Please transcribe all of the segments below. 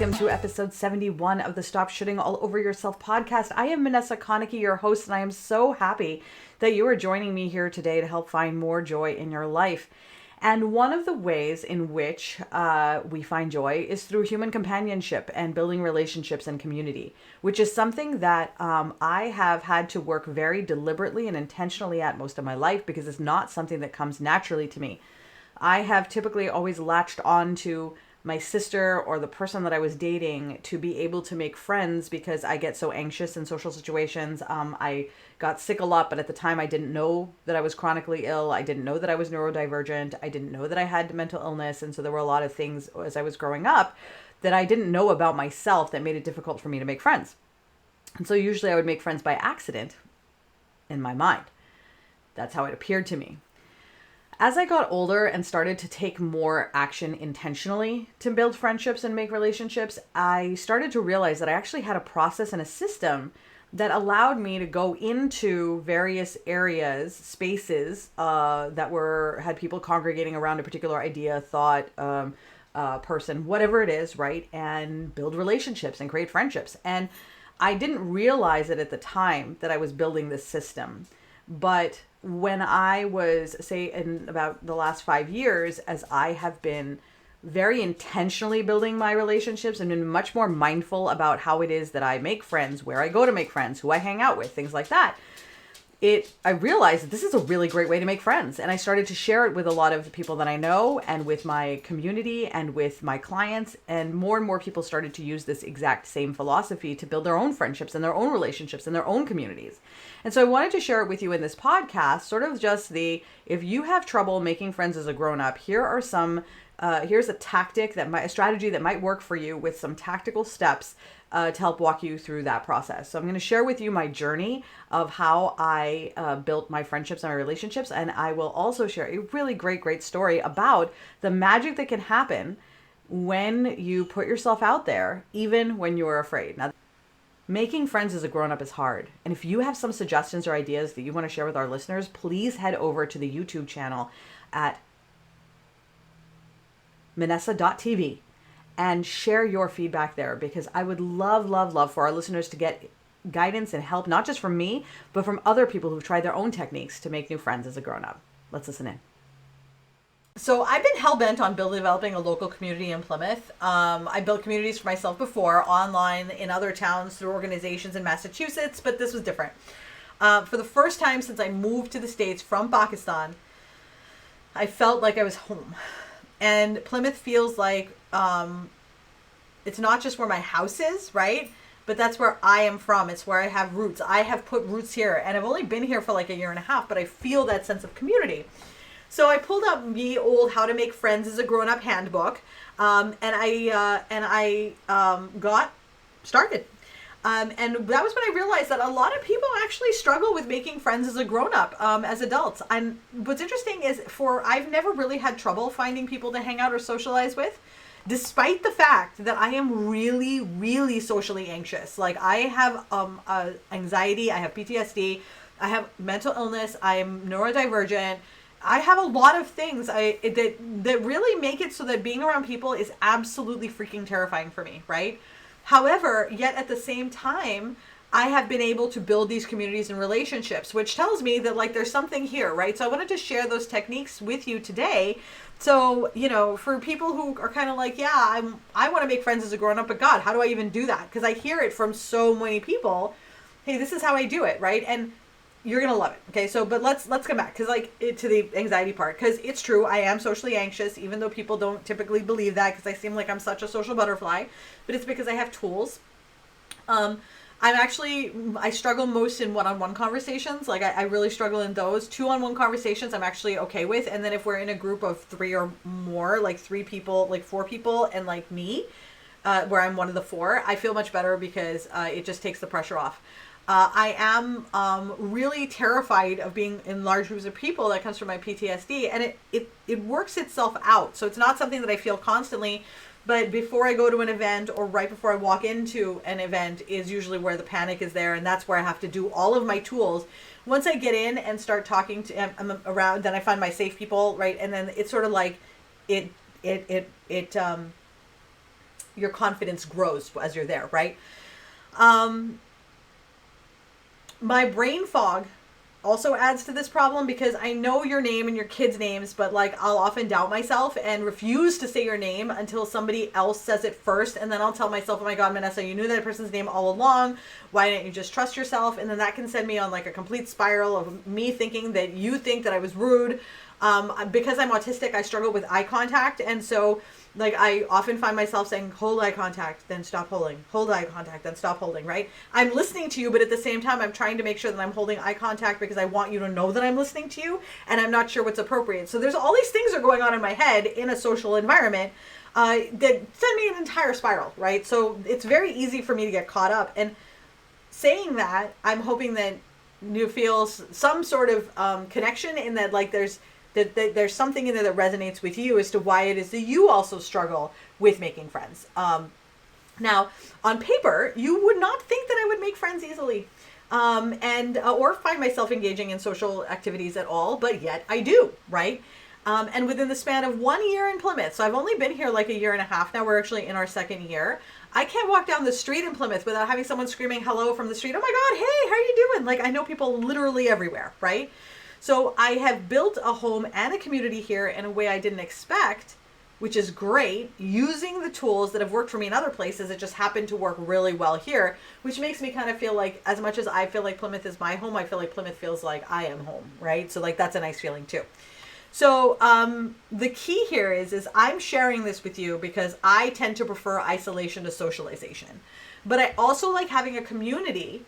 welcome to episode 71 of the Stop Shitting All Over Yourself podcast. I am Vanessa Konecki, your host, and I am so happy that you are joining me here today to help find more joy in your life. And one of the ways in which we find joy is through human companionship and building relationships and community, which is something that I have had to work very deliberately and intentionally at most of my life because it's not something that comes naturally to me. I have typically always latched on to my sister or the person that I was dating to be able to make friends because I get so anxious in social situations. I got sick a lot, but at the time I didn't know that I was chronically ill. I didn't know that I was neurodivergent. I didn't know that I had mental illness. And so there were a lot of things as I was growing up that I didn't know about myself that made it difficult for me to make friends. And so usually I would make friends by accident in my mind. That's how it appeared to me. As I got older and started to take more action intentionally to build friendships and make relationships, I started to realize that I actually had a process and a system that allowed me to go into various areas, spaces that had people congregating around a particular idea, thought, person, whatever it is, right? And build relationships and create friendships. And I didn't realize it at the time that I was building this system. But when I was, say, in about the last 5 years, as I have been very intentionally building my relationships and been much more mindful about how it is that I make friends, where I go to make friends, who I hang out with, things like that, I realized that this is a really great way to make friends. And I started to share it with a lot of the people that I know and with my community and with my clients. And more people started to use this exact same philosophy to build their own friendships and their own relationships and their own communities. And so I wanted to share it with you in this podcast, sort of just if you have trouble making friends as a grown-up, here's a strategy that might work for you with some tactical steps to help walk you through that process. So I'm going to share with you my journey of how I built my friendships and my relationships. And I will also share a really great story about the magic that can happen when you put yourself out there, even when you're afraid. Now, making friends as a grown-up is hard. And if you have some suggestions or ideas that you want to share with our listeners, please head over to the YouTube channel at Manessa.tv and share your feedback there, because I would love for our listeners to get guidance and help, not just from me, but from other people who've tried their own techniques to make new friends as a grown-up. Let's listen in. So I've been hell-bent on developing a local community in Plymouth. I built communities for myself before, online, in other towns, through organizations in Massachusetts, but this was different. For the first time since I moved to the States from Pakistan, I felt like I was home. And Plymouth feels like it's not just where my house is, right? But that's where I am from. It's where I have roots. I have put roots here, and I've only been here for like a year and a half, but I feel that sense of community. So I pulled out the old How to Make Friends as a Grown-Up handbook, and I got started. And that was when I realized that a lot of people actually struggle with making friends as a grown-up, as adults. And what's interesting is I've never really had trouble finding people to hang out or socialize with, despite the fact that I am really socially anxious. Like, I have anxiety, I have PTSD, I have mental illness, I am neurodivergent. I have a lot of things that really make it so that being around people is absolutely freaking terrifying for me, right? However, yet at the same time, I have been able to build these communities and relationships, which tells me that like there's something here, right? So I wanted to share those techniques with you today. So, for people who are kind of like, yeah, I want to make friends as a grown-up, but God, how do I even do that? Because I hear it from so many people. Hey, this is how I do it, right? And you're going to love it. Okay. So, but let's come back to the anxiety part, because it's true. I am socially anxious, even though people don't typically believe that, because I seem like I'm such a social butterfly, but it's because I have tools. I struggle most in one-on-one conversations. Like I really struggle in those. Two-on-one conversations I'm actually okay with. And then if we're in a group of 3 or more, like 3 people, like 4 people and like me, where I'm one of the 4, I feel much better because it just takes the pressure off. I am really terrified of being in large groups of people. That comes from my PTSD, and it works itself out. So it's not something that I feel constantly, but before I go to an event or right before I walk into an event is usually where the panic is there, and that's where I have to do all of my tools. Once I get in and start talking to I'm around, then I find my safe people, right? And then it's sort of like it your confidence grows as you're there, right? My brain fog also adds to this problem because I know your name and your kids' names, but like I'll often doubt myself and refuse to say your name until somebody else says it first. And then I'll tell myself, oh my God, Vanessa, you knew that person's name all along. Why didn't you just trust yourself? And then that can send me on like a complete spiral of me thinking that you think that I was rude. Because I'm autistic, I struggle with eye contact. And so like I often find myself saying, hold eye contact, then stop holding, hold eye contact, then stop holding, right? I'm listening to you, but at the same time, I'm trying to make sure that I'm holding eye contact because I want you to know that I'm listening to you, and I'm not sure what's appropriate. So there's all these things that are going on in my head in a social environment that send me an entire spiral, right? So it's very easy for me to get caught up. And saying that, I'm hoping that you feel some sort of connection in that, like there's something in there that resonates with you as to why it is that you also struggle with making friends. Now, on paper, you would not think that I would make friends easily, or find myself engaging in social activities at all, but yet I do, right? And within the span of 1 year in Plymouth, so I've only been here like a year and a half now, we're actually in our second year, I can't walk down the street in Plymouth without having someone screaming hello from the street. Oh my God, hey, how are you doing? Like I know people literally everywhere, right? So I have built a home and a community here in a way I didn't expect, which is great, using the tools that have worked for me in other places. It just happened to work really well here, which makes me kind of feel like, as much as I feel like Plymouth is my home, I feel like Plymouth feels like I am home, right? So like that's a nice feeling too. So the key here is I'm sharing this with you because I tend to prefer isolation to socialization. But I also like having a community.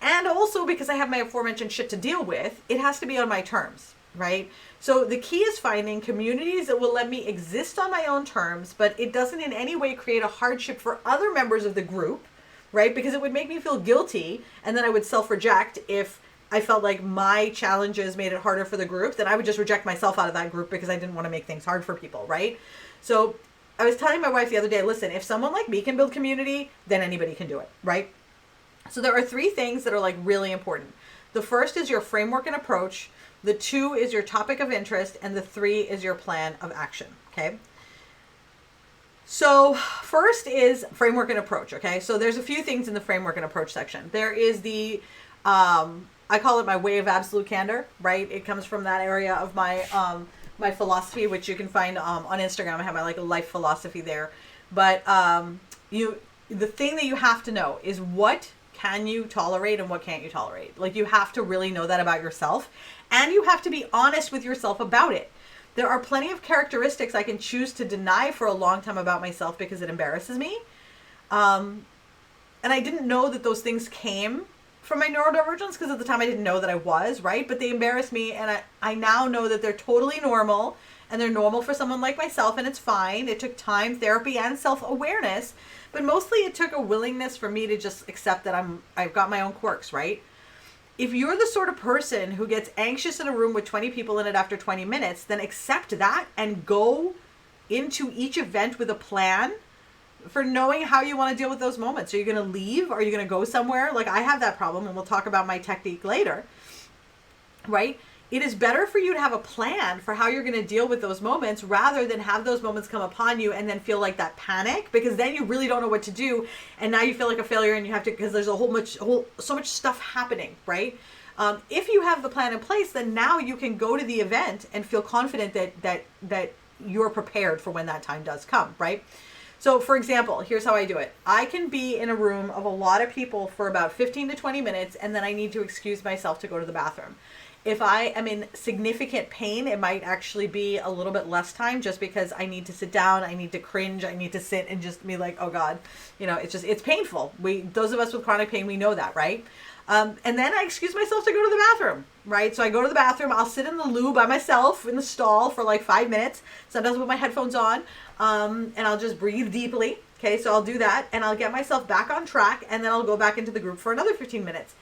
And also because I have my aforementioned shit to deal with, it has to be on my terms, right? So the key is finding communities that will let me exist on my own terms, but it doesn't in any way create a hardship for other members of the group, right? Because it would make me feel guilty, and then I would self-reject if I felt like my challenges made it harder for the group. Then I would just reject myself out of that group because I didn't want to make things hard for people, right? So I was telling my wife the other day, listen, if someone like me can build community, then anybody can do it, right? So there are 3 things that are like really important. The first is your framework and approach. The 2 is your topic of interest. And the 3 is your plan of action. Okay. So first is framework and approach. Okay. So there's a few things in the framework and approach section. There is the, I call it my way of absolute candor, right? It comes from that area of my, my philosophy, which you can find on Instagram. I have my like life philosophy there. But the thing that you have to know is what can you tolerate and what can't you tolerate? Like you have to really know that about yourself, and you have to be honest with yourself about it. There are plenty of characteristics I can choose to deny for a long time about myself because it embarrasses me. And I didn't know that those things came from my neurodivergence because at the time I didn't know that I was, right? But they embarrass me, and I now know that they're totally normal, and they're normal for someone like myself, and it's fine. It took time, therapy, and self-awareness. But mostly it took a willingness for me to just accept that I've got my own quirks, right? If you're the sort of person who gets anxious in a room with 20 people in it after 20 minutes, then accept that and go into each event with a plan for knowing how you want to deal with those moments. Are you going to leave? Are you going to go somewhere? Like I have that problem, and we'll talk about my technique later, right? It is better for you to have a plan for how you're going to deal with those moments rather than have those moments come upon you and then feel like that panic, because then you really don't know what to do. And now you feel like a failure, and you have to, because there's so much stuff happening, right? If you have the plan in place, then now you can go to the event and feel confident that you're prepared for when that time does come, right? So for example, here's how I do it. I can be in a room of a lot of people for about 15 to 20 minutes, and then I need to excuse myself to go to the bathroom. If I am in significant pain, it might actually be a little bit less time, just because I need to sit down, I need to cringe, I need to sit and just be like, oh God, it's painful. Those of us with chronic pain, we know that, right? And then I excuse myself to go to the bathroom, right? So I go to the bathroom, I'll sit in the loo by myself in the stall for like 5 minutes, sometimes with my headphones on, and I'll just breathe deeply. Okay, so I'll do that, and I'll get myself back on track, and then I'll go back into the group for another 15 minutes.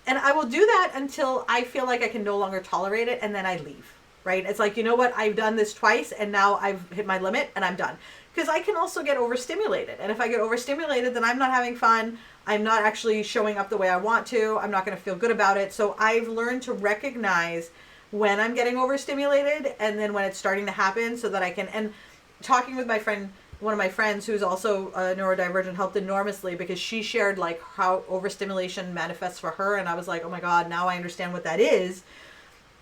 And I will do that until I feel like I can no longer tolerate it, and then I leave, right? It's like, you know what? I've done this twice, and now I've hit my limit, and I'm done. Because I can also get overstimulated. And if I get overstimulated, then I'm not having fun. I'm not actually showing up the way I want to. I'm not going to feel good about it. So I've learned to recognize when I'm getting overstimulated and then when it's starting to happen, so that I can, and talking with my friend one of my friends who's also neurodivergent helped enormously, because she shared like how overstimulation manifests for her. And I was like, oh my God, now I understand what that is.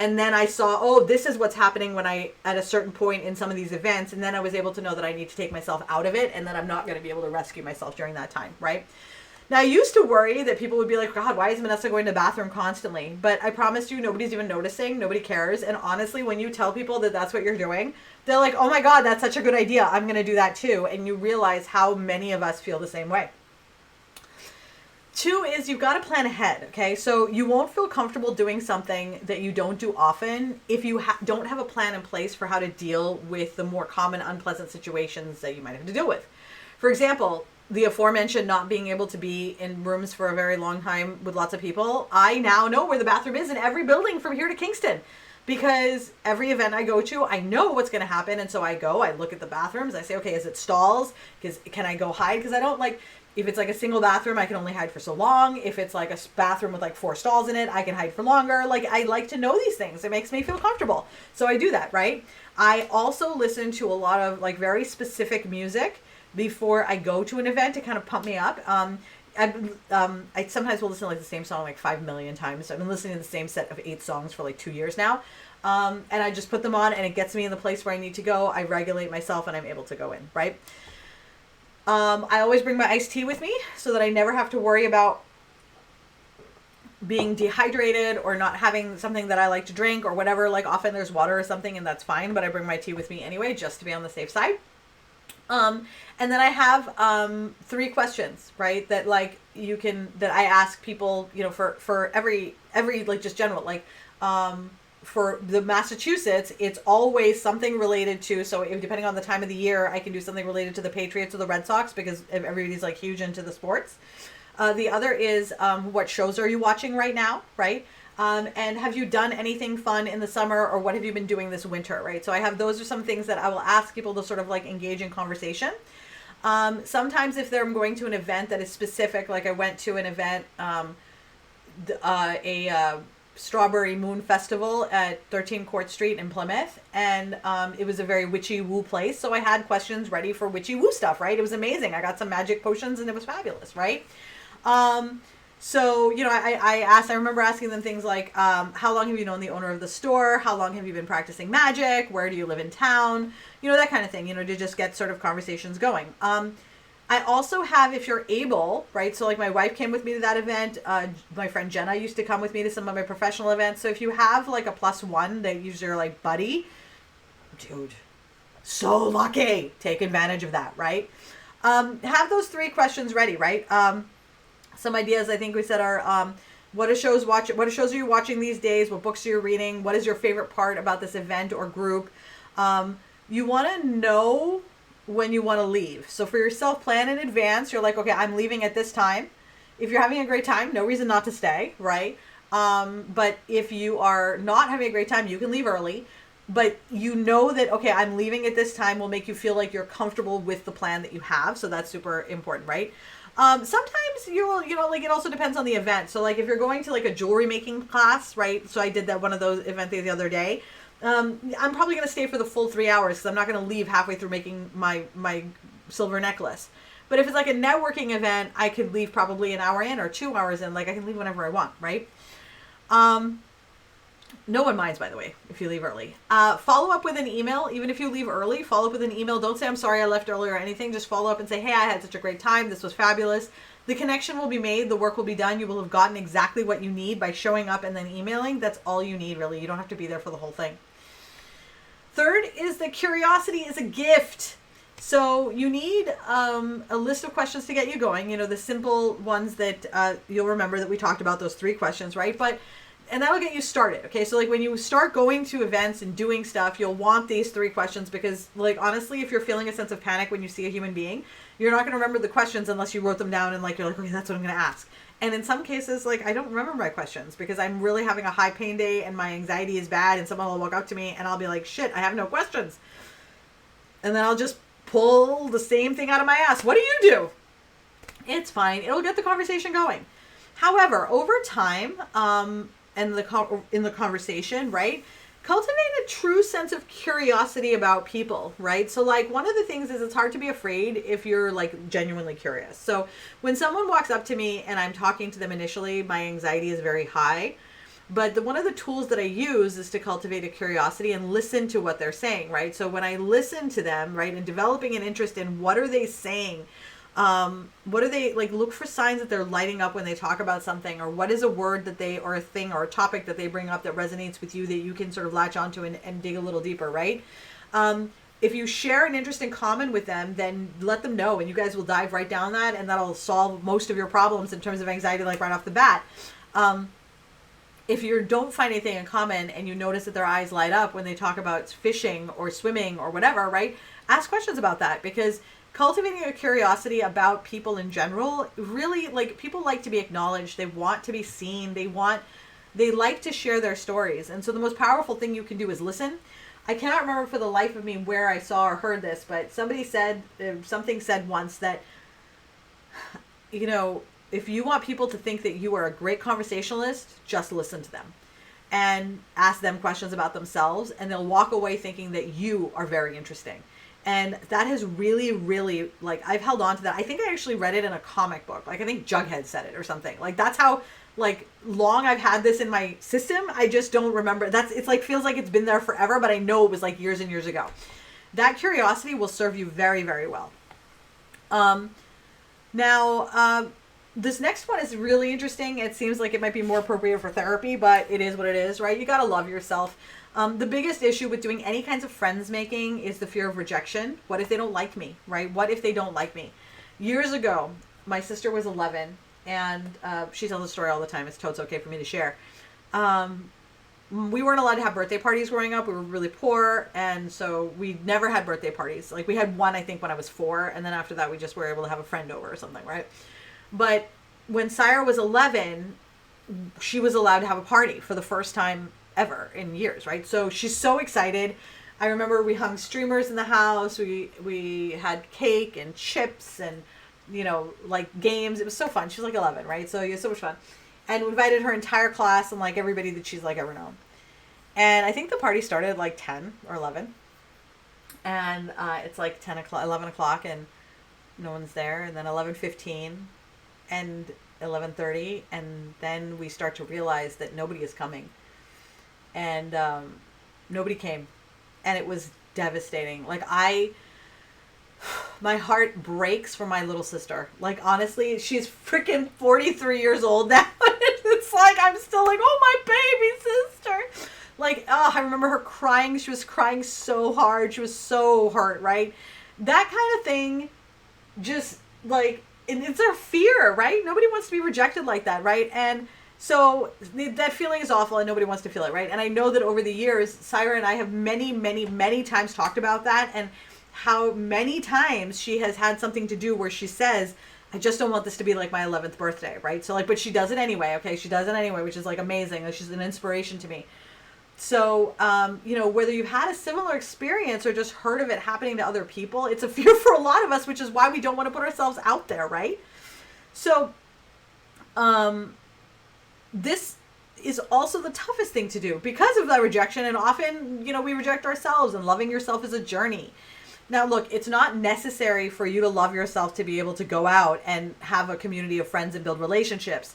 And then I saw, oh, this is what's happening when at a certain point in some of these events. And then I was able to know that I need to take myself out of it and that I'm not going to be able to rescue myself during that time, right? Now, I used to worry that people would be like, God, why is Vanessa going to the bathroom constantly? But I promise you, nobody's even noticing. Nobody cares. And honestly, when you tell people that that's what you're doing, they're like, oh my God, that's such a good idea. I'm going to do that too. And you realize how many of us feel the same way. 2 is you've got to plan ahead, okay? So you won't feel comfortable doing something that you don't do often if you don't have a plan in place for how to deal with the more common unpleasant situations that you might have to deal with. For example, the aforementioned not being able to be in rooms for a very long time with lots of people. I now know where the bathroom is in every building from here to Kingston, because every event I go to, I know what's going to happen. And so I look at the bathrooms. I say, okay, is it stalls? Can I go hide? Because I don't like... If it's like a single bathroom, I can only hide for so long. If it's like a bathroom with like 4 stalls in it, I can hide for longer. Like, I like to know these things. It makes me feel comfortable. So I do that, right? I also listen to a lot of like very specific music before I go to an event to kind of pump me up. I sometimes will listen to like the same song like 5 million times. I've been listening to the same set of 8 songs for like 2 years now. And I just put them on and it gets me in the place where I need to go. I regulate myself and I'm able to go in, right? I always bring my iced tea with me so that I never have to worry about being dehydrated or not having something that I like to drink or whatever. Like, often there's water or something and that's fine, but I bring my tea with me anyway, just to be on the safe side. And then I have 3 questions, right? That like that I ask people, you know, for every like just general, like, for the Massachusetts, it's always something related to, so depending on the time of the year, I can do something related to the Patriots or the Red Sox, because everybody's like huge into the sports. The other is, what shows are you watching right now, right? And have you done anything fun in the summer, or what have you been doing this winter, right? So those are some things that I will ask people to sort of like engage in conversation. Sometimes if they're going to an event that is specific, like I went to an event, Strawberry Moon Festival at 13 Court Street in Plymouth, and it was a very witchy woo place, so I had questions ready for witchy woo stuff, right? It was amazing. I got some magic potions and it was fabulous, right? So, you know, I remember asking them things like, how long have you known the owner of the store? How long have you been practicing magic? Where do you live in town? You know, that kind of thing, you know, to just get sort of conversations going. I also have, if you're able, right? So like my wife came with me to that event. My friend Jenna used to come with me to some of my professional events. So if you have like a +1 that use your like buddy, dude, so lucky. Take advantage of that, right? Have those 3 questions ready, right? Some ideas I think we said are, what shows are you watching these days? What books are you reading? What is your favorite part about this event or group? You want to know when you want to leave. So for yourself, plan in advance. You're like, okay, I'm leaving at this time. If you're having a great time, no reason not to stay, right? But if you are not having a great time, you can leave early. But you know that, okay, I'm leaving at this time will make you feel like you're comfortable with the plan that you have. So that's super important, right? Sometimes like it also depends on the event. So like if you're going to like a jewelry making class, right? So I did that one of those events the other day. I'm probably going to stay for the full 3 hours because I'm not going to leave halfway through making my silver necklace. But if it's like a networking event, I could leave probably an hour in or 2 hours in. Like I can leave whenever I want, right? No one minds, by the way, if you leave early. Follow up with an email. Even if you leave early, follow up with an email. Don't say, I'm sorry I left early or anything. Just follow up and say, hey, I had such a great time. This was fabulous. The connection will be made. The work will be done. You will have gotten exactly what you need by showing up and then emailing. That's all you need, really. You don't have to be there for the whole thing. Third is that curiosity is a gift. So you need a list of questions to get you going. You know, the simple ones that you'll remember that we talked about, those 3 questions, right? And that'll get you started, okay? So like when you start going to events and doing stuff, you'll want these 3 questions because like honestly, if you're feeling a sense of panic when you see a human being, you're not going to remember the questions unless you wrote them down and like you're like, okay, that's what I'm going to ask. And in some cases, like I don't remember my questions because I'm really having a high pain day and my anxiety is bad and someone will walk up to me and I'll be like, shit, I have no questions. And then I'll just pull the same thing out of my ass. What do you do? It's fine. It'll get the conversation going. However, over time, in the conversation, right? cultivate a true sense of curiosity about people, right? So like one of the things is it's hard to be afraid if you're like genuinely curious. So when someone walks up to me and I'm talking to them initially, my anxiety is very high. But one of the tools that I use is to cultivate a curiosity and listen to what they're saying, right? So when I listen to them, right, and developing an interest in what are they saying, what are they, like, look for signs that they're lighting up when they talk about something, or what is a word that they, or a thing or a topic that they bring up that resonates with you that you can sort of latch onto and dig a little deeper, right? If you share an interest in common with them, then let them know and you guys will dive right down that, and that'll solve most of your problems in terms of anxiety, like right off the bat. If you don't find anything in common and you notice that their eyes light up when they talk about fishing or swimming or whatever, right? Ask questions about that, because cultivating a curiosity about people in general, really, like, people like to be acknowledged. They want to be seen. They like to share their stories. And so the most powerful thing you can do is listen. I cannot remember for the life of me where I saw or heard this, but somebody said, something said once that, you know, if you want people to think that you are a great conversationalist, just listen to them and ask them questions about themselves, and they'll walk away thinking that you are very interesting. And that has really, really, like, I've held on to that. I think I actually read it in a comic book. Like, I think Jughead said it or something. Like, that's how, like, long I've had this in my system. I just don't remember. It's like, feels like it's been there forever, but I know it was like years and years ago. That curiosity will serve you very, very well. This next one is really interesting. It seems like it might be more appropriate for therapy, but it is what it is, right? You got to love yourself. The biggest issue with doing any kinds of friends making is the fear of rejection. What if they don't like me, right? What if they don't like me? Years ago, my sister was 11, and she tells the story all the time. It's totally okay for me to share. We weren't allowed to have birthday parties growing up. We were really poor, and so we never had birthday parties. Like, we had one, I think, when I was 4, and then after that, we just were able to have a friend over or something, right? But when Syra was 11, she was allowed to have a party for the first time ever in years, right? So she's so excited. I remember we hung streamers in the house. We had cake and chips and, you know, like, games. It was so fun. She was like 11, right? So it was so much fun. And we invited her entire class and, like, everybody that she's, like, ever known. And I think the party started at, like, 10 or 11. And it's, like, 11 o'clock, and no one's there. And then 11:15 and 11:30. And then we start to realize that nobody is coming. And nobody came. And it was devastating. Like, my heart breaks for my little sister. Like, honestly, she's freaking 43 years old now. It's like, I'm still like, oh, my baby sister. Like, I remember her crying. She was crying so hard. She was so hurt, right? That kind of thing, just, like, it's our fear, right? Nobody wants to be rejected like that, right? And so that feeling is awful, and nobody wants to feel it, right? And I know that over the years, Syra and I have many, many, many times talked about that, and how many times she has had something to do where she says, I just don't want this to be like my 11th birthday, right? So, like, but she does it anyway, okay? She does it anyway, which is, like, amazing. Like, she's an inspiration to me. So, you know, whether you've had a similar experience or just heard of it happening to other people, it's a fear for a lot of us, which is why we don't want to put ourselves out there, right? So, this is also the toughest thing to do because of that rejection. And often, you know, we reject ourselves, and loving yourself is a journey. Now, look, it's not necessary for you to love yourself to be able to go out and have a community of friends and build relationships.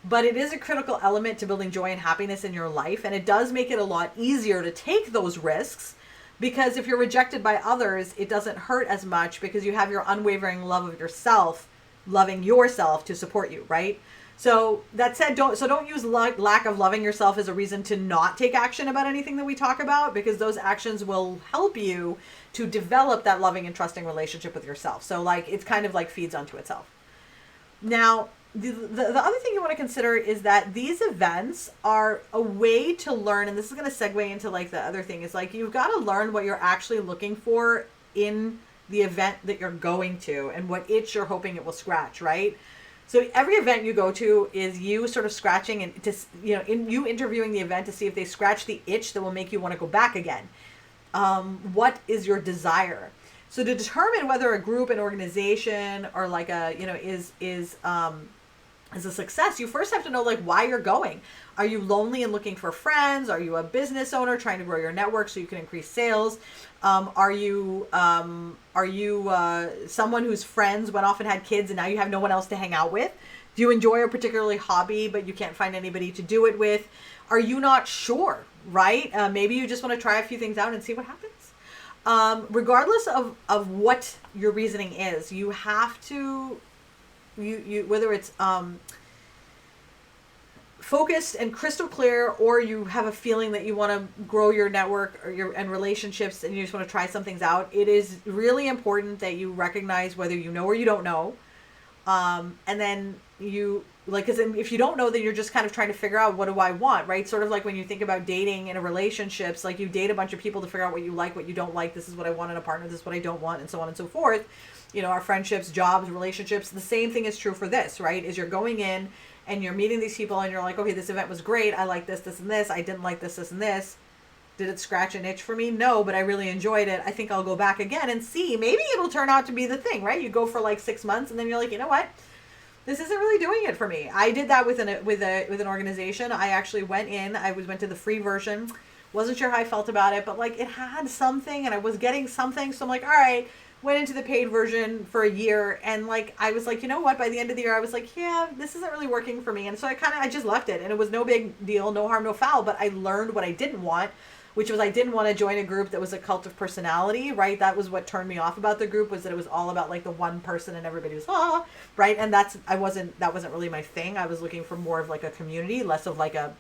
But it is a critical element to building joy and happiness in your life. And it does make it a lot easier to take those risks, because if you're rejected by others, it doesn't hurt as much because you have your unwavering love of yourself, loving yourself to support you, right? So that said, don't use lack of loving yourself as a reason to not take action about anything that we talk about, because those actions will help you to develop that loving and trusting relationship with yourself. So, like, it's kind of like feeds onto itself. Now, the other thing you want to consider is that these events are a way to learn, and this is going to segue into, like, the other thing is, like, you've got to learn what you're actually looking for in the event that you're going to and what itch you're hoping it will scratch, right? So every event you go to is you sort of scratching and just, you know, you interviewing the event to see if they scratch the itch that will make you want to go back again. What is your desire? So to determine whether a group, an organization, or like a, you know, is as a success, you first have to know like why you're going. Are you lonely and looking for friends? Are you a business owner trying to grow your network so you can increase sales? Are you someone whose friends went off and had kids and now you have no one else to hang out with? Do you enjoy a particular hobby but you can't find anybody to do it with? Are you not sure, right? Maybe you just want to try a few things out and see what happens. Regardless of what your reasoning is, you have to whether it's focused and crystal clear, or you have a feeling that you want to grow your network or and relationships and you just want to try some things out, it is really important that you recognize whether you know or you don't know. And then you like, because if you don't know, then you're just kind of trying to figure out, what do I want, right? Sort of like when you think about dating in a relationships, like you date a bunch of people to figure out what you like, what you don't like. This is what I want in a partner. This is what I don't want, and so on and so forth. You know, our friendships, jobs, relationships, the same thing is true for this, right? Is you're going in and you're meeting these people and you're like, okay, this event was great. I like this, this, and this. I didn't like this, this, and this. Did it scratch an itch for me? No, but I really enjoyed it. I think I'll go back again and see. Maybe it'll turn out to be the thing, right? You go for like 6 months and then you're like, you know what? This isn't really doing it for me. I did that with an organization. I actually went to the free version. Wasn't sure how I felt about it, but like it had something and I was getting something. So I'm like, all right. Went into the paid version for a year, and like I was like, you know what, by the end of the year I was like, yeah, this isn't really working for me. And so I just left it, and it was no big deal, no harm, no foul. But I learned what I didn't want, which was I didn't want to join a group that was a cult of personality, right? That was what turned me off about the group, was that it was all about like the one person and everybody was right. And that wasn't really my thing. I was looking for more of like a community, less of like a,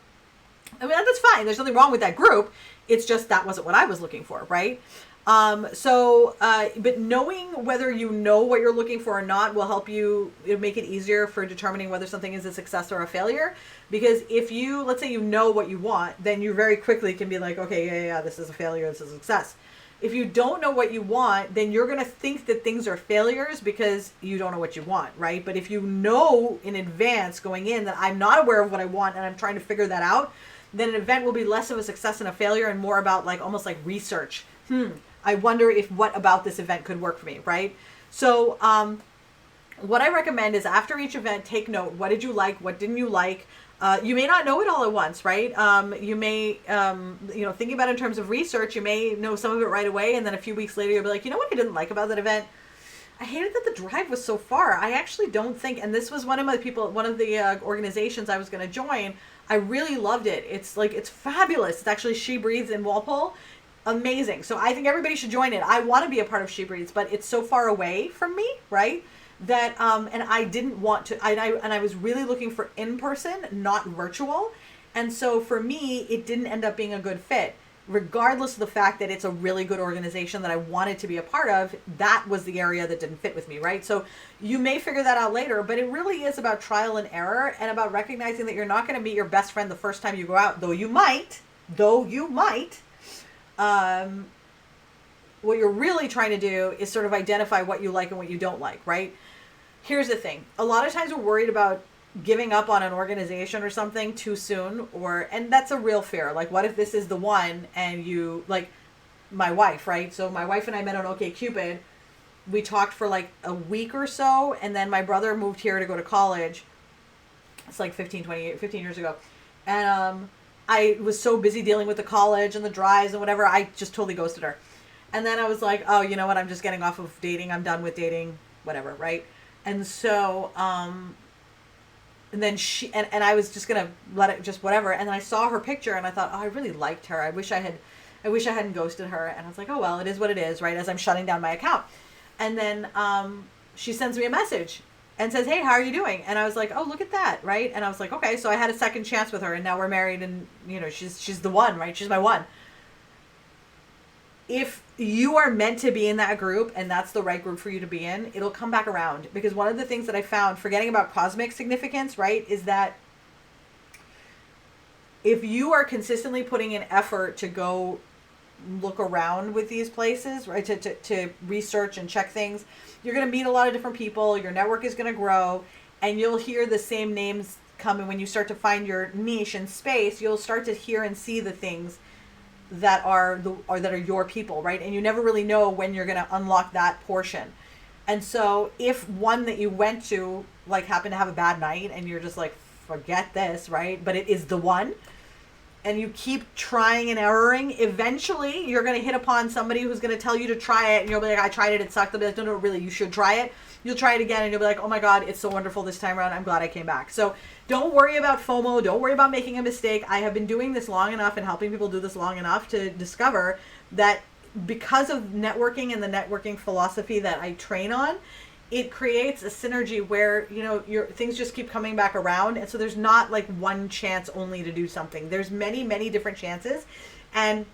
I mean, that's fine, there's nothing wrong with that group. It's just that wasn't what I was looking for, right? But knowing whether you know what you're looking for or not will help you, it'll make it easier for determining whether something is a success or a failure. Because if you, let's say you know what you want, then you very quickly can be like, okay, yeah, this is a failure, this is a success. If you don't know what you want, then you're going to think that things are failures because you don't know what you want, right? But if you know in advance going in that I'm not aware of what I want and I'm trying to figure that out, then an event will be less of a success and a failure and more about like almost like research. I wonder if what about this event could work for me, right? So what I recommend is after each event, take note. What did you like? What didn't you like? You may not know it all at once, right? You may, thinking about it in terms of research, you may know some of it right away. And then a few weeks later, you'll be like, you know what I didn't like about that event? I hated that the drive was so far. I actually don't think, and this was one of the organizations I was going to join. I really loved it. It's fabulous. It's actually She Breathes in Walpole. Amazing. So I think everybody should join it. I want to be a part of She Breathes, but it's so far away from me, right? That and I didn't want to. I was really looking for in person, not virtual, and so for me, it didn't end up being a good fit. Regardless of the fact that it's a really good organization that I wanted to be a part of, that was the area that didn't fit with me, right? So you may figure that out later, but it really is about trial and error and about recognizing that you're not going to meet your best friend the first time you go out, though you might. What you're really trying to do is sort of identify what you like and what you don't like, right? Here's the thing. A lot of times we're worried about giving up on an organization or something too soon, and that's a real fear. Like, what if this is the one and you, like my wife, right? So my wife and I met on OkCupid. We talked for like a week or so, and then my brother moved here to go to college. It's like 15 years ago. And I was so busy dealing with the college and the drives and whatever, I just totally ghosted her. And then I was like, oh, you know what? I'm just getting off of dating. I'm done with dating, whatever, right? And so, and then and I was just going to let it just whatever. And then I saw her picture and I thought, oh, I really liked her. I wish I hadn't ghosted her. And I was like, oh, well, it is what it is, right? As I'm shutting down my account. And then she sends me a message and says, hey, how are you doing? And I was like, oh, look at that, right? And I was like, okay. So I had a second chance with her, and now we're married, and, she's the one, right? She's my one. If you are meant to be in that group, and that's the right group for you to be in, it'll come back around. Because one of the things that I found, forgetting about cosmic significance, right, is that if you are consistently putting in effort to go look around with these places, right, to research and check things, you're going to meet a lot of different people, your network is going to grow, and you'll hear the same names come. And when you start to find your niche and space, you'll start to hear and see the things that are your people, right? And you never really know when you're going to unlock that portion. And so if one that you went to like happened to have a bad night and you're just like, forget this, right? But it is the one, and you keep trying and erroring, eventually you're going to hit upon somebody who's going to tell you to try it, and you'll be like, I tried it, it sucked. They'll be like, no, really, you should try it. You'll try it again, and you'll be like, oh my God, it's so wonderful this time around. I'm glad I came back. So don't worry about FOMO. Don't worry about making a mistake. I have been doing this long enough and helping people do this long enough to discover that because of networking and the networking philosophy that I train on, it creates a synergy where, your things just keep coming back around. And so there's not like one chance only to do something. There's many, many different chances. And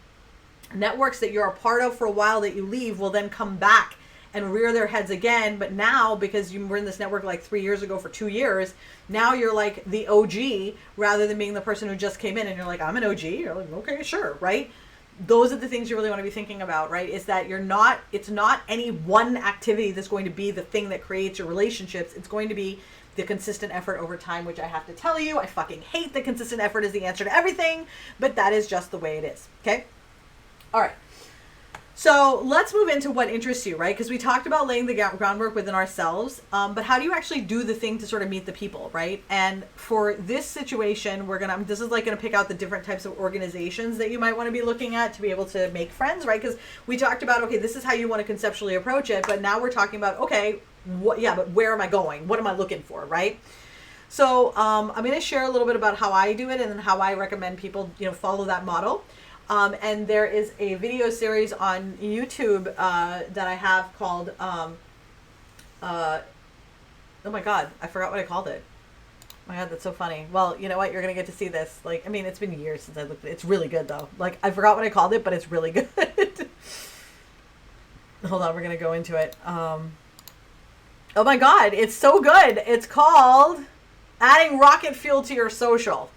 networks that you're a part of for a while that you leave will then come back and rear their heads again. But now, because you were in this network like 3 years ago for 2 years, now you're like the OG rather than being the person who just came in and you're like, I'm an OG. You're like, okay, sure, right? Those are the things you really want to be thinking about, right? Is that it's not any one activity that's going to be the thing that creates your relationships. It's going to be the consistent effort over time, which I have to tell you, I fucking hate that consistent effort is the answer to everything, but that is just the way it is. Okay. All right. So let's move into what interests you, right? Because we talked about laying the groundwork within ourselves, but how do you actually do the thing to sort of meet the people, right? And for this situation, this is like gonna pick out the different types of organizations that you might want to be looking at to be able to make friends, right? Because we talked about, okay, this is how you want to conceptually approach it, but now we're talking about, okay, but where am I going? What am I looking for, right? So I'm going to share a little bit about how I do it and then how I recommend people, follow that model. And there is a video series on YouTube that I have called, oh my God, I forgot what I called it. Oh my God, that's so funny. Well, you know what? You're going to get to see this. It's been years since I looked at it. It's really good, though. I forgot what I called it, but it's really good. Hold on, we're going to go into it. Oh my God, it's so good. It's called Adding Rocket Fuel to Your Social.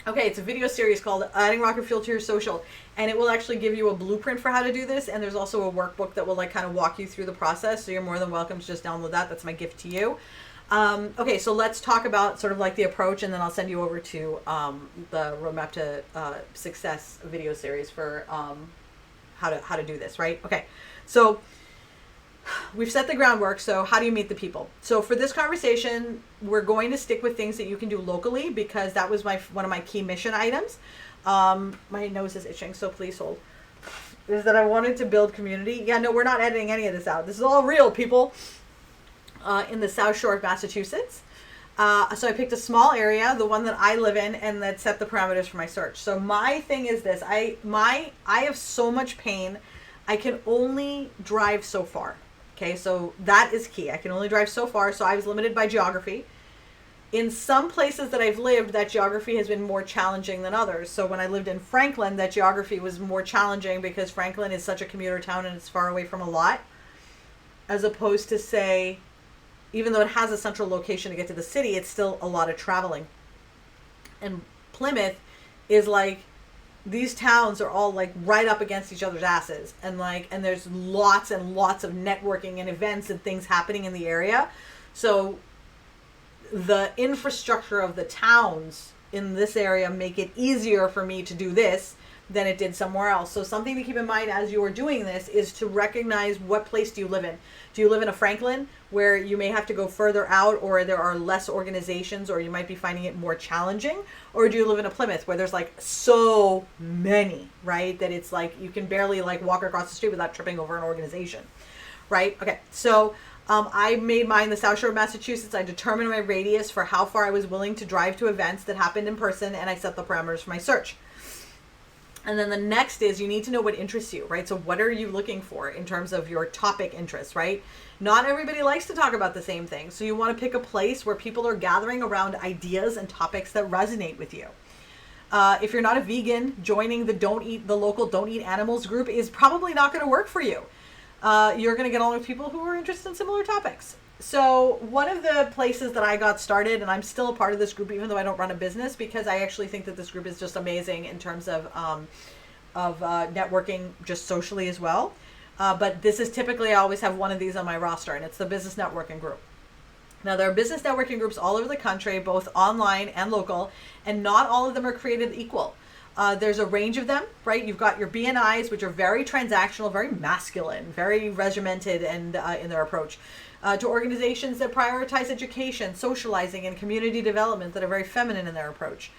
Okay, it's a video series called Adding Rocket Fuel to Your Social, and it will actually give you a blueprint for how to do this, and there's also a workbook that will kind of walk you through the process, so you're more than welcome to just download that. That's my gift to you. Okay, so let's talk about sort of like the approach, and then I'll send you over to the Roadmap to Success video series for how to do this, right? Okay, so we've set the groundwork. So how do you meet the people? So for this conversation, we're going to stick with things that you can do locally because that was one of my key mission items. My nose is itching, so please hold. Is that I wanted to build community. Yeah, no, we're not editing any of this out. This is all real, people. In the South Shore of Massachusetts. So I picked a small area, the one that I live in, and that set the parameters for my search. So my thing is this. I have so much pain. I can only drive so far. Okay, so that is key. I can only drive so far, so I was limited by geography. In some places that I've lived, that geography has been more challenging than others. So when I lived in Franklin, that geography was more challenging because Franklin is such a commuter town and it's far away from a lot. As opposed to, say, even though it has a central location to get to the city, it's still a lot of traveling. And Plymouth is like, these towns are all like right up against each other's asses, and there's lots and lots of networking and events and things happening in the area. So the infrastructure of the towns in this area make it easier for me to do this than it did somewhere else. So something to keep in mind as you are doing this is to recognize what place do you live in. Do you live in a Franklin where you may have to go further out, or there are less organizations, or you might be finding it more challenging? Or do you live in a Plymouth where there's like so many, right? That it's like you can barely like walk across the street without tripping over an organization, right? Okay, so I made mine the South Shore of Massachusetts. I determined my radius for how far I was willing to drive to events that happened in person, and I set the parameters for my search. And then the next is you need to know what interests you, right? So what are you looking for in terms of your topic interests, right? Not everybody likes to talk about the same thing. So you want to pick a place where people are gathering around ideas and topics that resonate with you. If you're not a vegan, joining the local Don't Eat Animals group is probably not going to work for you. You're going to get along with people who are interested in similar topics. So one of the places that I got started, and I'm still a part of this group even though I don't run a business, because I actually think that this group is just amazing in terms of networking just socially as well. But this is typically, I always have one of these on my roster, and it's the business networking group. Now, there are business networking groups all over the country, both online and local, and not all of them are created equal. There's a range of them, right? You've got your BNIs, which are very transactional, very masculine, very regimented and in their approach. To organizations that prioritize education, socializing, and community development that are very feminine in their approach.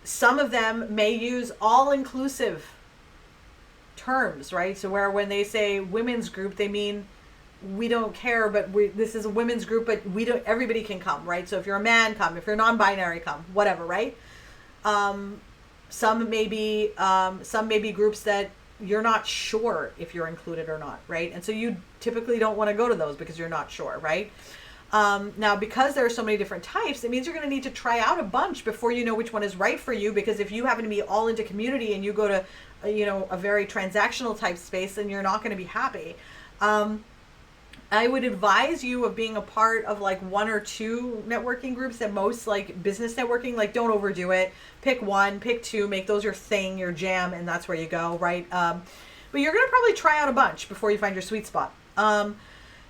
Some of them may use all-inclusive terms, right? So where when they say women's group, they mean we don't care, but this is a women's group, but everybody can come, right? So if you're a man, come. If you're non-binary, come. Whatever, right? Some may be groups that you're not sure if you're included or not, right? And so you typically don't want to go to those because you're not sure, right? Now, because there are so many different types, it means you're going to need to try out a bunch before you know which one is right for you. Because if you happen to be all into community and you go to, a very transactional type space, then you're not going to be happy. I would advise you of being a part of like one or two networking groups at most, like business networking. Like, don't overdo it. Pick one, pick two, make those your thing, your jam, and that's where you go, right? But you're going to probably try out a bunch before you find your sweet spot.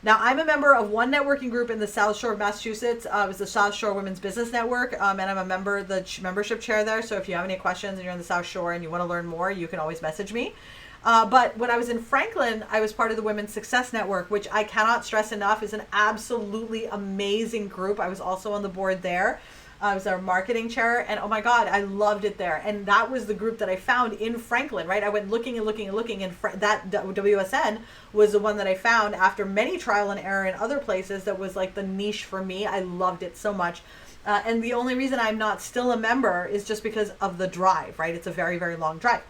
Now, I'm a member of one networking group in the South Shore of Massachusetts. It was the South Shore Women's Business Network, and I'm a member, the membership chair there. So if you have any questions and you're in the South Shore and you want to learn more, you can always message me. But when I was in Franklin, I was part of the Women's Success Network, which I cannot stress enough is an absolutely amazing group. I was also on the board there. I was our marketing chair, and oh my God, I loved it there. And that was the group that I found in Franklin, right? I went looking and looking and looking, and that WSN was the one that I found after many trial and error in other places that was like the niche for me. I loved it so much. And the only reason I'm not still a member is just because of the drive, right? It's a very, very long drive.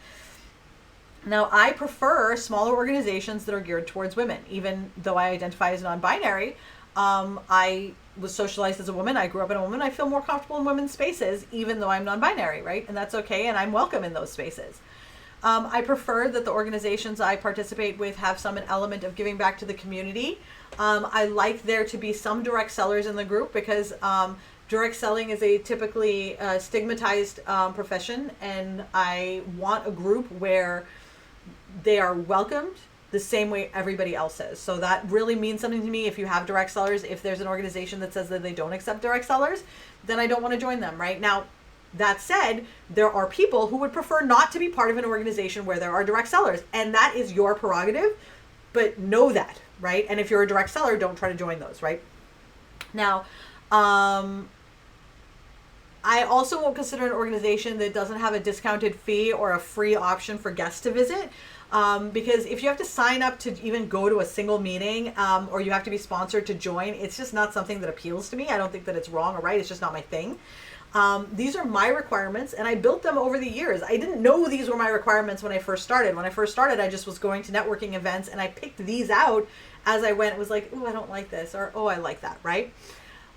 Now, I prefer smaller organizations that are geared towards women. Even though I identify as non-binary, I was socialized as a woman. I grew up in a woman. I feel more comfortable in women's spaces, even though I'm non-binary, right? And that's okay, and I'm welcome in those spaces. I prefer that the organizations I participate with have some element of giving back to the community. I like there to be some direct sellers in the group because direct selling is a typically stigmatized profession, and I want a group where they are welcomed the same way everybody else is. So that really means something to me. If you have direct sellers, if there's an organization that says that they don't accept direct sellers, then I don't want to join them, right? Now, that said, there are people who would prefer not to be part of an organization where there are direct sellers, and that is your prerogative, but know that, right? And if you're a direct seller, don't try to join those, right? Now, I also won't consider an organization that doesn't have a discounted fee or a free option for guests to visit. Because if you have to sign up to even go to a single meeting, or you have to be sponsored to join, it's just not something that appeals to me. I don't think that it's wrong or right. It's just not my thing. These are my requirements, and I built them over the years. I didn't know these were my requirements when I first started. When I first started, I just was going to networking events, and I picked these out as I went. It was like, ooh, I don't like this, or, oh, I like that, right?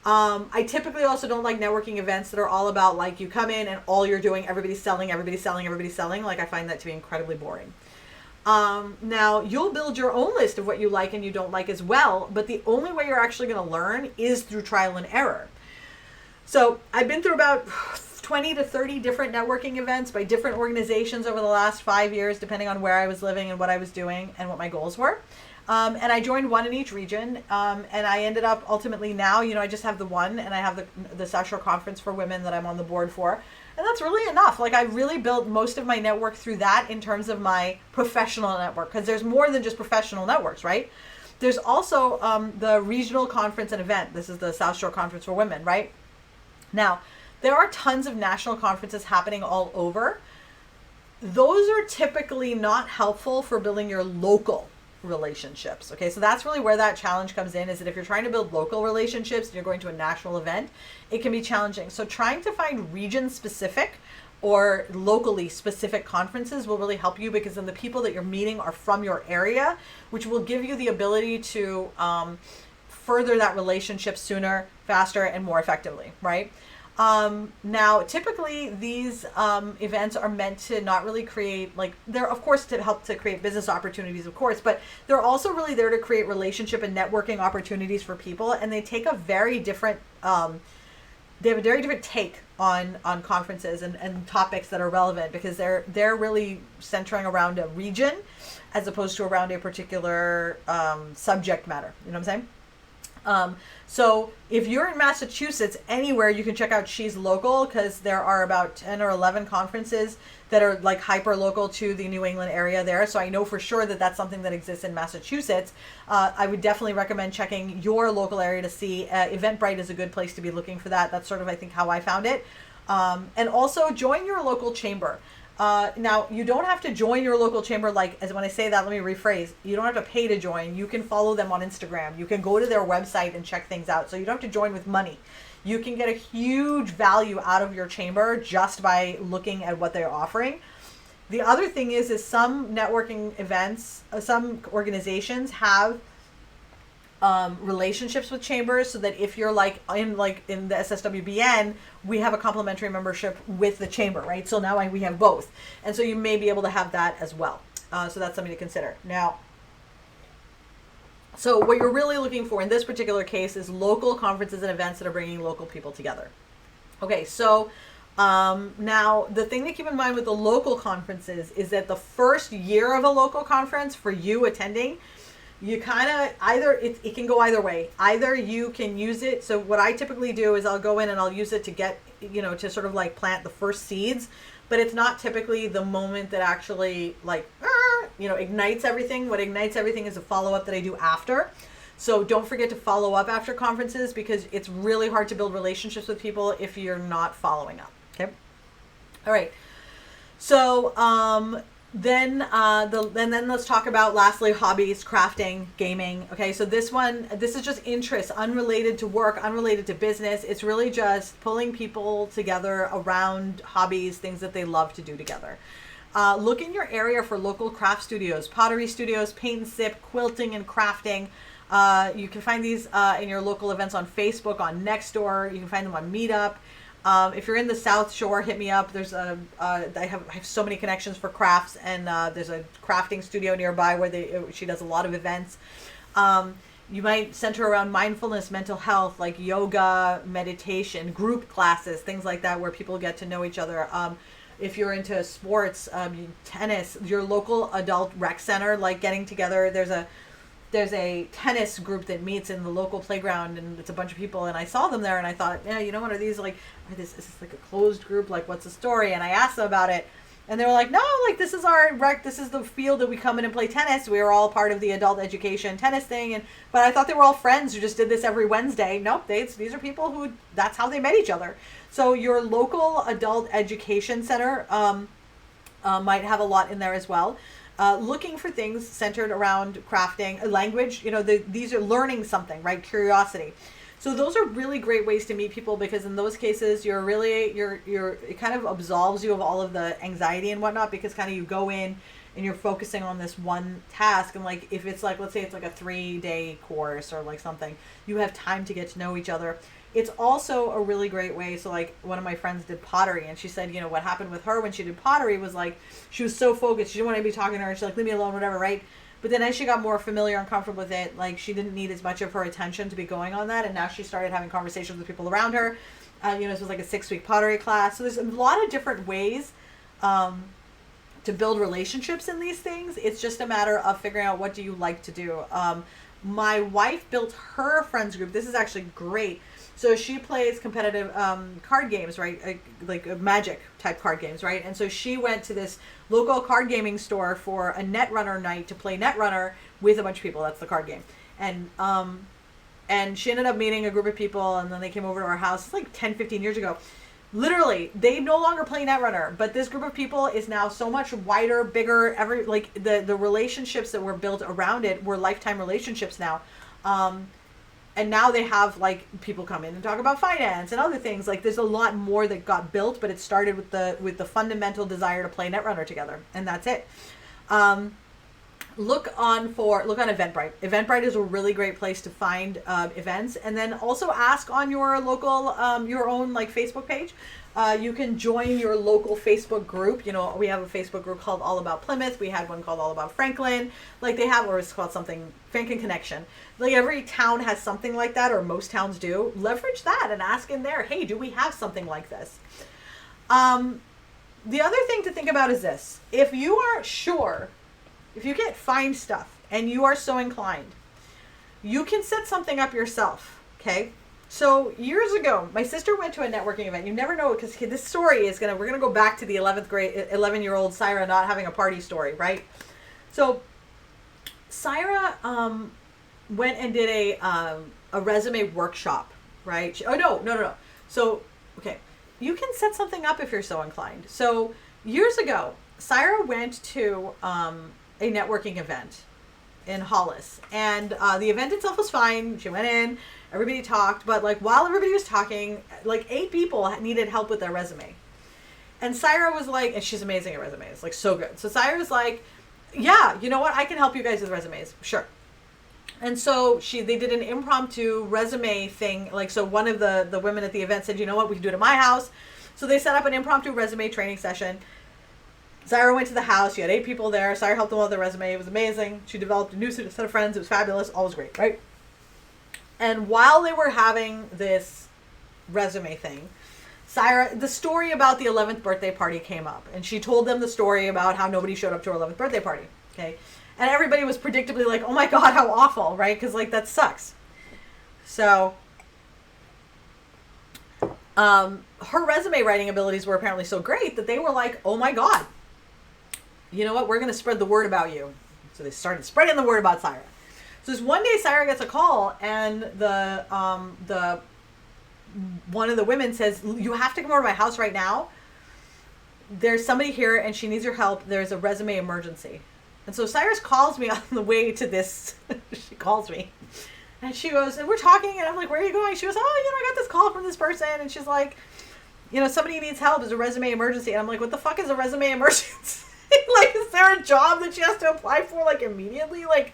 I typically also don't like networking events that are all about, like, you come in and all you're doing, everybody's selling, everybody's selling, everybody's selling. Like, I find that to be incredibly boring. Now, you'll build your own list of what you like and you don't like as well, but the only way you're actually going to learn is through trial and error. So I've been through about 20 to 30 different networking events by different organizations over the last 5 years, depending on where I was living and what I was doing and what my goals were. And I joined one in each region, and I ended up ultimately now, I just have the one, and I have the South Shore Conference for Women that I'm on the board for. And that's really enough. Like, I really built most of my network through that in terms of my professional network, because there's more than just professional networks, right? There's also the regional conference and event. This is the South Shore Conference for Women, right? Now, there are tons of national conferences happening all over. Those are typically not helpful for building your local relationships. Okay, so that's really where that challenge comes in, is that if you're trying to build local relationships and you're going to a national event, it can be challenging. So trying to find region specific or locally specific conferences will really help you, because then the people that you're meeting are from your area, which will give you the ability to further that relationship sooner, faster, and more effectively, right? Now, typically these events are meant to not really create, like, they're of course to help to create business opportunities, of course, but they're also really there to create relationship and networking opportunities for people. And they take a very different, they have a very different take on conferences and topics that are relevant, because they're really centering around a region as opposed to around a particular subject matter. You know what I'm saying? So if you're in Massachusetts, anywhere, you can check out She's Local, because there are about 10 or 11 conferences that are like hyper local to the New England area there. So I know for sure that that's something that exists in Massachusetts. I would definitely recommend checking your local area to see. Eventbrite is a good place to be looking for that. That's sort of, I think, how I found it. And also join your local chamber. Now, you don't have to join your local chamber. Like, as when I say that, let me rephrase. You don't have to pay to join. You can follow them on Instagram. You can go to their website and check things out. So you don't have to join with money. You can get a huge value out of your chamber just by looking at what they're offering. The other thing is some networking events, some organizations have relationships with chambers, so that if you're like in the SSWBN, we have a complimentary membership with the chamber, right? So now we have both, and so you may be able to have that as well. So that's something to consider. Now, so what you're really looking for in this particular case is local conferences and events that are bringing local people together. Okay, so now the thing to keep in mind with the local conferences is that the first year of a local conference for you attending, you kind of it can go either way. Either you can use it. So what I typically do is I'll go in and I'll use it to get, to sort of like plant the first seeds, but it's not typically the moment that actually ignites everything. What ignites everything is a follow-up that I do after. So don't forget to follow up after conferences, because it's really hard to build relationships with people if you're not following up. Okay. All right. So, then let's talk about, lastly, hobbies, crafting, gaming. Okay, so this is just interest, unrelated to work, unrelated to business. It's really just pulling people together around hobbies, things that they love to do together. Look in your area for local craft studios, pottery studios, paint and sip, quilting and crafting. You can find these in your local events on Facebook, on Nextdoor. You can find them on Meetup. If you're in the South Shore, hit me up. There's I have so many connections for crafts, and there's a crafting studio nearby where she does a lot of events. You might center around mindfulness, mental health, like yoga, meditation, group classes, things like that, where people get to know each other. If you're into sports, tennis, your local adult rec center, like getting together. There's a tennis group that meets in the local playground, and it's a bunch of people, and I saw them there, and I thought, what are these like? Is this like a closed group? Like, what's the story? And I asked them about it, and they were like, no, like, this is our rec, this is the field that we come in and play tennis. We were all part of the adult education tennis thing, but I thought they were all friends who just did this every Wednesday. Nope, these are people who, that's how they met each other. So your local adult education center might have a lot in there as well. Looking for things centered around crafting, language, these are learning something, right? Curiosity. So those are really great ways to meet people, because in those cases, it kind of absolves you of all of the anxiety and whatnot, because kind of you go in and you're focusing on this one task. And like, if it's like, let's say it's like a 3-day course or like something, you have time to get to know each other. It's also a really great way. So like, one of my friends did pottery, and she said, what happened with her when she did pottery was like, she was so focused. She didn't want to be talking to her. She's like, leave me alone, whatever, right? But then as she got more familiar and comfortable with it, like, she didn't need as much of her attention to be going on that. And now she started having conversations with people around her. This was like a 6-week pottery class. So there's a lot of different ways to build relationships in these things. It's just a matter of figuring out, what do you like to do? My wife built her friends group. This is actually great. So she plays competitive card games, right? Like Magic type card games, right? And so she went to this local card gaming store for a Netrunner night to play Netrunner with a bunch of people. That's the card game. And she ended up meeting a group of people, and then they came over to our house like 10, 15 years ago. Literally, they no longer play Netrunner, but this group of people is now so much wider, bigger. The relationships that were built around it were lifetime relationships now. And now they have, like, people come in and talk about finance and other things. Like, there's a lot more that got built, but it started with the fundamental desire to play Netrunner together, and that's it. Look on Eventbrite. Eventbrite is a really great place to find events, and then also ask on your local, your own like Facebook page. You can join your local Facebook group. We have a Facebook group called All About Plymouth. We had one called All About Franklin. Like they have, or it's called something Franklin Connection. Like every town has something like that, or most towns do. Leverage that and ask in there, hey, do we have something like this? The other thing to think about is this. If you are sure, if you can't find stuff and you are so inclined, you can set something up yourself. Okay. So years ago, my sister went to a networking event. You never know, because this story is we're gonna go back to the 11-year-old Syra not having a party story, right? So Syra went and did a resume workshop, right? No. So okay, you can set something up if you're so inclined. So years ago, Syra went to a networking event in Hollis, and the event itself was fine. She went in. Everybody talked, but like while everybody was talking, like 8 people needed help with their resume. And Syra was like, and she's amazing at resumes, like so good. So Syra was like, yeah, you know what? I can help you guys with resumes. Sure. And so they did an impromptu resume thing. Like, so one of the women at the event said, you know what? We can do it at my house. So they set up an impromptu resume training session. Syra went to the house. She had 8 people there. Syra helped them with their resume. It was amazing. She developed a new set of friends. It was fabulous. All was great, right? And while they were having this resume thing, Syra, the story about the 11th birthday party came up. And she told them the story about how nobody showed up to her 11th birthday party. Okay. And everybody was predictably like, oh my God, how awful, right? Because like that sucks. So her resume writing abilities were apparently so great that they were like, oh my God, you know what? We're going to spread the word about you. So they started spreading the word about Syra. So this one day, Syra gets a call, and the one of the women says, you have to come over to my house right now. There's somebody here, and she needs your help. There's a resume emergency. And so Cyrus calls me on the way to this. She calls me, and she goes, and we're talking, and I'm like, where are you going? She goes, I got this call from this person, and she's like, somebody needs help. There's a resume emergency. And I'm like, what the fuck is a resume emergency? Like, is there a job that she has to apply for, like, immediately? Like,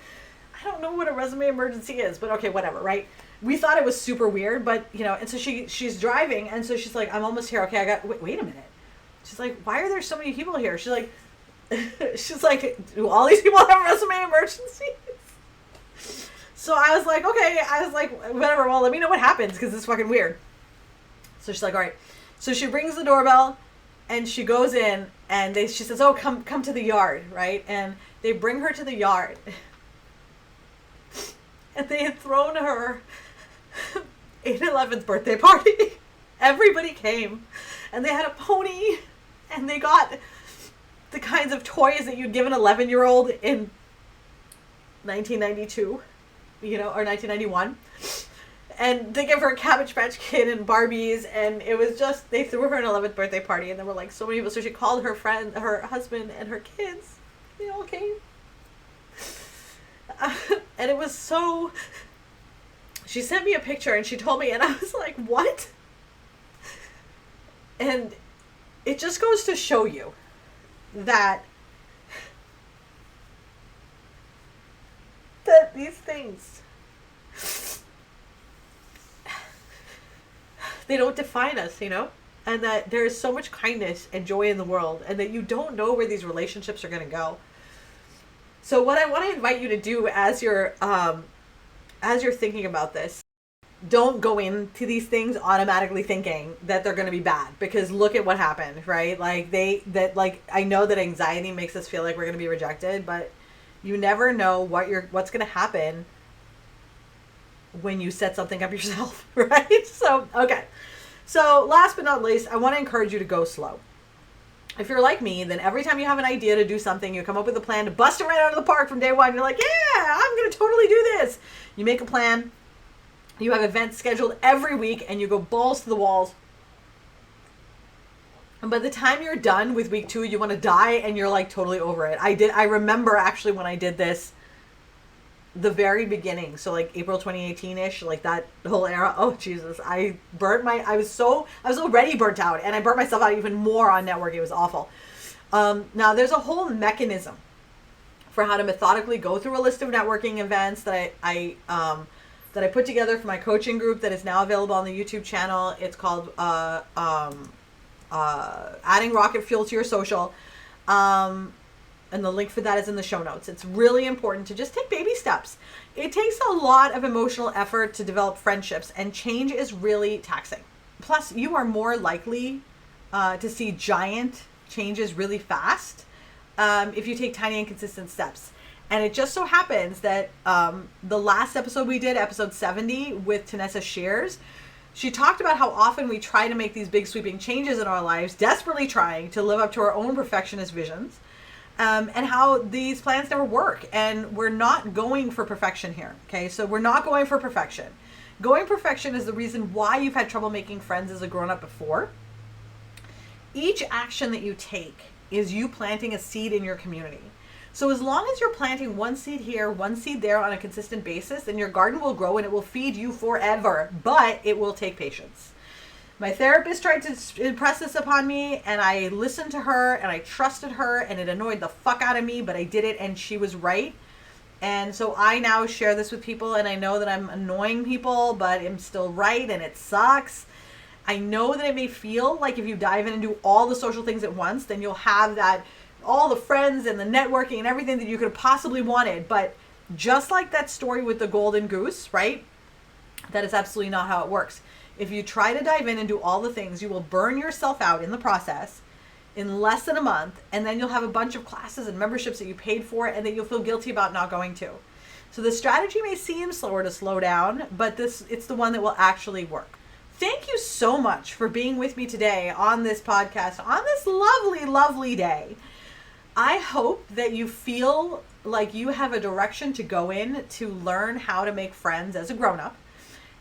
I don't know what a resume emergency is, but okay, whatever, right? We thought it was super weird, but, and so she's driving, and so she's like, I'm almost here. Okay, wait a minute. She's like, why are there so many people here? She's like, do all these people have resume emergencies? So I was like, okay, whatever, well, let me know what happens, because it's fucking weird. So she's like, all right. So she rings the doorbell, and she goes in, and she says, oh, come to the yard, right? And they bring her to the yard. And they had thrown her an 11th birthday party. Everybody came. And they had a pony. And they got the kinds of toys that you'd give an 11-year-old in 1992. Or 1991. And they gave her a Cabbage Patch Kid and Barbies. And it was just, they threw her an 11th birthday party. And there were like so many people. So she called her friend, her husband, and her kids. They all came. And it was so, she sent me a picture and she told me, and I was like, what? And it just goes to show you that these things, they don't define us, and that there is so much kindness and joy in the world, and that you don't know where these relationships are going to go. So what I want to invite you to do as you're thinking about this, don't go into these things automatically thinking that they're going to be bad, because look at what happened, right? Like I know that anxiety makes us feel like we're going to be rejected, but you never know what's going to happen when you set something up yourself, right? So, okay. So last but not least, I want to encourage you to go slow. If you're like me, then every time you have an idea to do something, you come up with a plan to bust it right out of the park from day one. You're like, yeah, I'm going to totally do this. You make a plan. You have events scheduled every week, and you go balls to the walls. And by the time you're done with week 2, you want to die, and you're like totally over it. I remember actually when I did this, the very beginning, so like April 2018-ish, like that whole era. Oh Jesus, I was already burnt out, and I burnt myself out even more on networking. It was awful. Now there's a whole mechanism for how to methodically go through a list of networking events that I put together for my coaching group that is now available on the YouTube channel. It's called Adding Rocket Fuel to Your Social. And the link for that is in the show notes. It's really important to just take baby steps. It takes a lot of emotional effort to develop friendships, and change is really taxing. Plus, you are more likely to see giant changes really fast if you take tiny and consistent steps. And it just so happens that the last episode we did, episode 70 with Tanessa Shears, she talked about how often we try to make these big sweeping changes in our lives, desperately trying to live up to our own perfectionist visions, and how these plans never work. And we're not going for perfection here. Okay, so we're not going for perfection. Going perfection is the reason why you've had trouble making friends as a grown-up before. Each action that you take is you planting a seed in your community. So as long as you're planting one seed here, one seed there on a consistent basis, then your garden will grow and it will feed you forever, but it will take patience. My therapist tried to impress this upon me, and I listened to her and I trusted her, and it annoyed the fuck out of me, but I did it and she was right. And so I now share this with people, and I know that I'm annoying people, but I'm still right, and it sucks. I know that it may feel like if you dive in and do all the social things at once, then you'll have that, all the friends and the networking and everything that you could have possibly wanted. But just like that story with the golden goose, right? That is absolutely not how it works. If you try to dive in and do all the things, you will burn yourself out in the process in less than a month, and then you'll have a bunch of classes and memberships that you paid for and that you'll feel guilty about not going to. So the strategy may seem slower to slow down, but it's the one that will actually work. Thank you so much for being with me today on this podcast, on this lovely, lovely day. I hope that you feel like you have a direction to go in to learn how to make friends as a grown-up.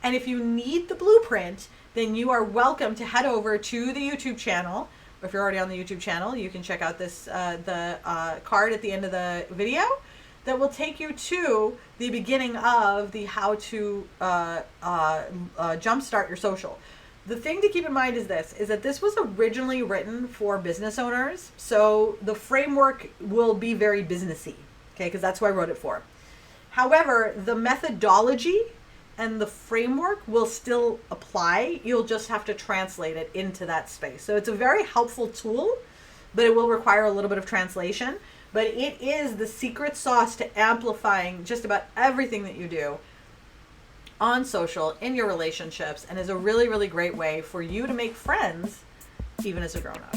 And if you need the blueprint, then you are welcome to head over to the YouTube channel. Or if you're already on the YouTube channel, you can check out this card at the end of the video that will take you to the beginning of the how to jumpstart your social. The thing to keep in mind is that this was originally written for business owners. So the framework will be very businessy, okay, because that's who I wrote it for. However, the methodology and the framework will still apply. You'll just have to translate it into that space. So it's a very helpful tool, but it will require a little bit of translation. But it is the secret sauce to amplifying just about everything that you do on social, in your relationships, and is a really, really great way for you to make friends even as a grown-up.